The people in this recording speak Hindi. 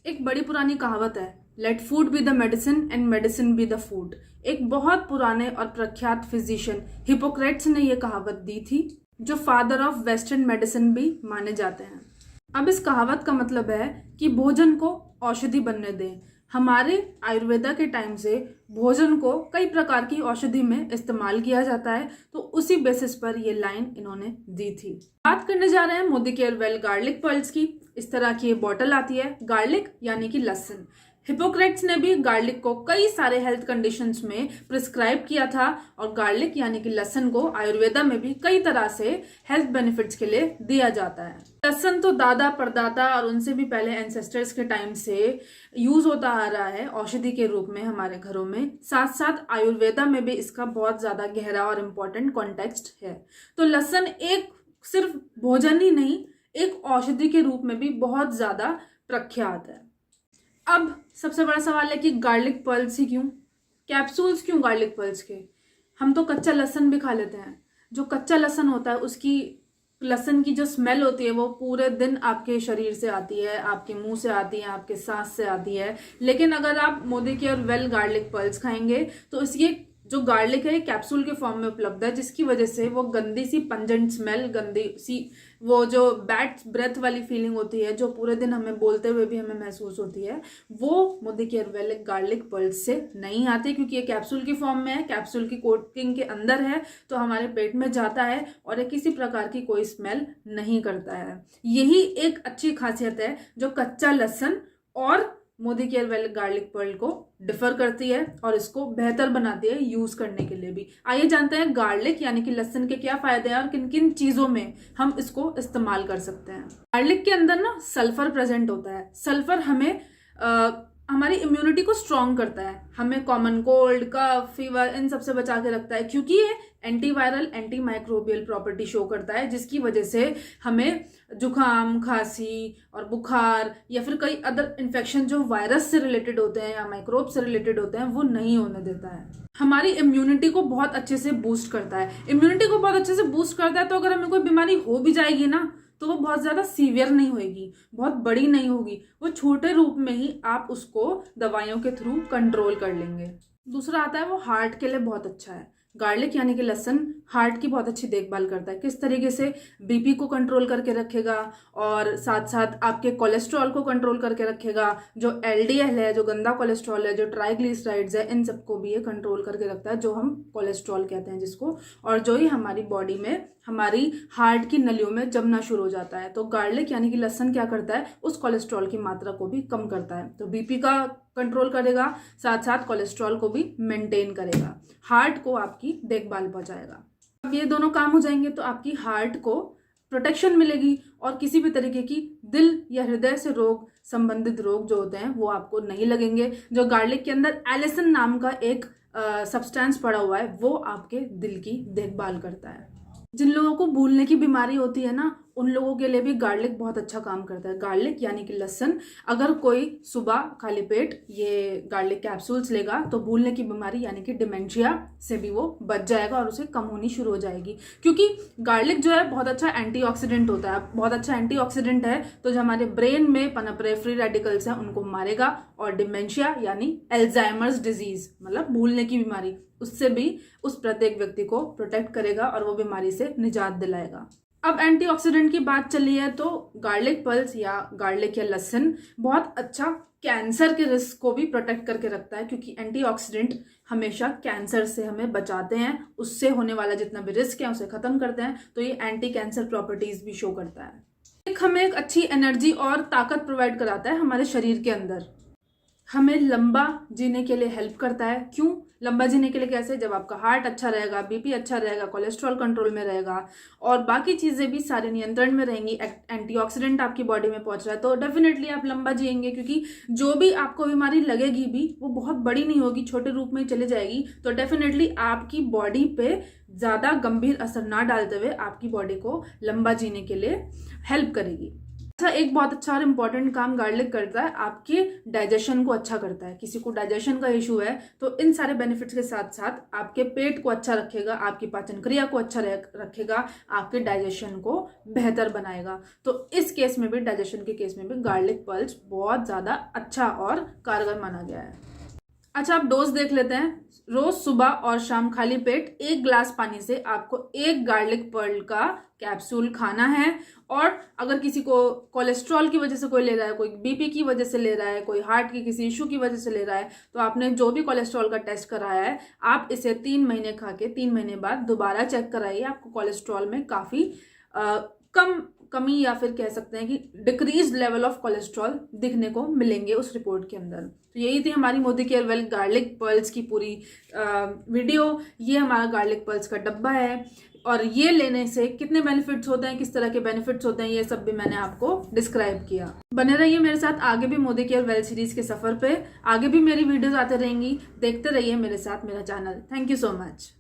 एक बड़ी पुरानी कहावत है, let food be the medicine and medicine be the food. एक बहुत पुराने और प्रख्यात फिजिशियन हिपोक्रेट्स ने यह कहावत दी थी, जो फादर ऑफ वेस्टर्न मेडिसिन भी माने जाते हैं। अब इस कहावत का मतलब है कि भोजन को औषधि बनने दें। हमारे आयुर्वेदा के टाइम से भोजन को कई प्रकार की औषधि में इस्तेमाल किया जाता है, तो उसी बेसिस पर ये लाइन इन्होंने दी थी। बात करने जा रहे हैं Modi care well garlic pearls की। इस तरह की ये बॉटल आती है, गार्लिक यानी कि लहसुन। हिपोक्रेट्स ने भी गार्लिक को कई सारे हेल्थ कंडीशंस में प्रिस्क्राइब किया था, और गार्लिक यानी कि लहसुन को आयुर्वेदा में भी कई तरह से हेल्थ बेनिफिट्स के लिए दिया जाता है। लहसुन तो दादा परदादा और उनसे भी पहले एंसेस्टर्स के टाइम से यूज होता आ रहा है औषधि के रूप में हमारे घरों में। साथ साथ आयुर्वेदा में भी इसका बहुत ज्यादा गहरा और इम्पोर्टेंट कॉन्टेक्स्ट है। तो लहसुन एक सिर्फ भोजन ही नहीं, एक औषधि के रूप में भी बहुत ज्यादा प्रख्यात है। अब सबसे बड़ा सवाल है कि गार्लिक पर्ल्स ही क्यों, कैप्सूल्स क्यों गार्लिक पर्ल्स के। हम तो कच्चा लहसुन भी खा लेते हैं। जो कच्चा लहसुन होता है, उसकी लहसुन की जो स्मेल होती है वो पूरे दिन आपके शरीर से आती है, आपके मुंह से आती है, आपके सांस से आती है। लेकिन अगर आप Modi care well garlic pearls खाएंगे तो इसकी जो गार्लिक है कैप्सूल के फॉर्म में उपलब्ध है, जिसकी वजह से वो गंदी सी पंजेंट स्मेल, गंदी सी वो जो बैड ब्रेथ वाली फीलिंग होती है, जो पूरे दिन हमें बोलते हुए भी हमें महसूस होती है, वो Modi care well garlic pearls से नहीं आती, क्योंकि ये कैप्सूल की फॉर्म में है, कैप्सूल की कोटिंग के अंदर है, तो हमारे पेट में जाता है और ये किसी प्रकार की कोई स्मेल नहीं करता है। यही एक अच्छी खासियत है जो कच्चा लहसुन और Modicare well garlic pearl को डिफर करती है और इसको बेहतर बनाती है यूज करने के लिए भी। आइए जानते हैं गार्लिक यानी कि लहसुन के क्या फायदे हैं और किन किन चीजों में हम इसको इस्तेमाल कर सकते हैं। गार्लिक के अंदर ना सल्फर प्रेजेंट होता है। सल्फर हमें हमारी इम्यूनिटी को स्ट्रॉन्ग करता है, हमें कॉमन कोल्ड, कफ, फीवर इन सबसे बचा के रखता है, क्योंकि ये antiviral anti microbial property show करता है, जिसकी वजह से हमें जुकाम, खांसी और बुखार या फिर कई अदर इन्फेक्शन जो वायरस से रिलेटेड होते हैं या माइक्रोब से रिलेटेड होते हैं वो नहीं होने देता है। हमारी इम्यूनिटी को बहुत अच्छे से बूस्ट करता है। इम्यूनिटी को बहुत अच्छे से बूस्ट करता है, तो अगर हमें कोई बीमारी हो भी जाएगी ना, तो वो बहुत ज्यादा सीवियर नहीं होगी, बहुत बड़ी नहीं होगी, वो छोटे रूप में ही आप उसको दवाइयों के थ्रू कंट्रोल कर लेंगे। दूसरा आता है वो हार्ट के लिए बहुत अच्छा है। गार्लिक यानी कि लहसुन हार्ट की बहुत अच्छी देखभाल करता है। किस तरीके से बीपी को कंट्रोल करके रखेगा और साथ साथ आपके कोलेस्ट्रॉल को कंट्रोल करके रखेगा। जो एलडीएल है, जो गंदा कोलेस्ट्रॉल है, जो ट्राइग्लिसराइड्स है, इन सबको भी ये कंट्रोल करके रखता है, जो हम कोलेस्ट्रॉल कहते हैं जिसको, और जो ही हमारी बॉडी में हमारी हार्ट की नलियों में जमना शुरू हो जाता है। तो गार्लिक यानी कि लहसुन क्या करता है, उस कोलेस्ट्रॉल की मात्रा को भी कम करता है। तो बीपी का कंट्रोल करेगा, साथ साथ कोलेस्ट्रॉल को भी मेंटेन करेगा, हार्ट को आपकी देखभाल पहुंचाएगा। अब ये दोनों काम हो जाएंगे तो आपकी हार्ट को प्रोटेक्शन मिलेगी और किसी भी तरीके की दिल या हृदय से रोग संबंधित रोग जो होते हैं वो आपको नहीं लगेंगे। जो गार्लिक के अंदर एलिसन नाम का एक सब्सटेंस पड़ा हुआ है, वो आपके दिल की देखभाल करता है। जिन लोगों को भूलने की बीमारी होती है ना, उन लोगों के लिए भी गार्लिक बहुत अच्छा काम करता है। गार्लिक यानी कि लहसुन, अगर कोई सुबह खाली पेट ये गार्लिक कैप्सूल्स लेगा तो भूलने की बीमारी यानी कि डिमेंशिया से भी वो बच जाएगा और उसे कम होनी शुरू हो जाएगी, क्योंकि गार्लिक जो है बहुत अच्छा एंटीऑक्सीडेंट होता है। बहुत अच्छा एंटीऑक्सीडेंट है तो जो हमारे ब्रेन में पनप रहे फ्री रेडिकल्स हैं उनको मारेगा, और डिमेंशिया यानी एल्जाइमर्स डिजीज मतलब भूलने की बीमारी, उससे भी उस प्रत्येक व्यक्ति को प्रोटेक्ट करेगा और वो बीमारी से निजात दिलाएगा। अब एंटीऑक्सीडेंट की बात चली है तो गार्लिक पर्ल्स या गार्लिक या लहसुन बहुत अच्छा कैंसर के रिस्क को भी प्रोटेक्ट करके रखता है, क्योंकि एंटीऑक्सीडेंट हमेशा कैंसर से हमें बचाते हैं, उससे होने वाला जितना भी रिस्क है उसे खत्म करते हैं। तो ये एंटी कैंसर प्रॉपर्टीज भी शो करता है। हमें एक अच्छी एनर्जी और ताकत प्रोवाइड कराता है हमारे शरीर के अंदर। हमें लंबा जीने के लिए हेल्प करता है। क्यों लंबा जीने के लिए? कैसे? जब आपका हार्ट अच्छा रहेगा, बीपी अच्छा रहेगा, कोलेस्ट्रॉल कंट्रोल में रहेगा और बाकी चीजें भी सारे नियंत्रण में रहेंगी, एंटीऑक्सीडेंट आपकी बॉडी में पहुंच रहा है, तो डेफिनेटली आप लंबा जिएंगे, क्योंकि जो भी आपको बीमारी लगेगी भी वो बहुत बड़ी नहीं होगी, छोटे रूप में चली जाएगी। तो डेफिनेटली आपकी बॉडी पे ज्यादा गंभीर असर ना डालते हुए आपकी बॉडी को लंबा जीने के लिए हेल्प करेगी। अच्छा, एक बहुत अच्छा और इम्पॉर्टेंट काम गार्लिक करता है, आपके डाइजेशन को अच्छा करता है। किसी को डाइजेशन का इशू है तो इन सारे बेनिफिट्स के साथ साथ आपके पेट को अच्छा रखेगा, आपकी पाचन क्रिया को अच्छा रखेगा, आपके डाइजेशन को बेहतर बनाएगा। तो इस केस में भी, डाइजेशन के केस में भी गार्लिक पल्स बहुत ज़्यादा अच्छा और कारगर माना गया है। अच्छा, आप डोज देख लेते हैं। रोज सुबह और शाम खाली पेट 1 गिलास पानी से आपको 1 गार्लिक पर्ल का कैप्सूल खाना है। और अगर किसी को कोलेस्ट्रॉल की वजह से कोई ले रहा है, कोई बीपी की वजह से ले रहा है, कोई हार्ट की किसी इशू की वजह से ले रहा है, तो आपने जो भी कोलेस्ट्रॉल का टेस्ट कराया है, आप इसे 3 महीने खा के 3 महीने बाद दोबारा चेक कराइए। आपको कोलेस्ट्रॉल में काफ़ी कमी या फिर कह सकते हैं कि डिक्रीज लेवल ऑफ कोलेस्ट्रॉल दिखने को मिलेंगे उस रिपोर्ट के अंदर। तो यही थी हमारी Modi care well garlic pearls की पूरी वीडियो। ये हमारा गार्लिक पर्ल्स का डब्बा है और ये लेने से कितने बेनिफिट्स होते हैं, किस तरह के बेनिफिट्स होते हैं, ये सब भी मैंने आपको डिस्क्राइब किया। बने रहिए मेरे साथ आगे भी मोदी केयर वेल सीरीज के सफर पे। आगे भी मेरी वीडियोस आते रहेंगी, देखते रहिए मेरे साथ मेरा channel. Thank you so much.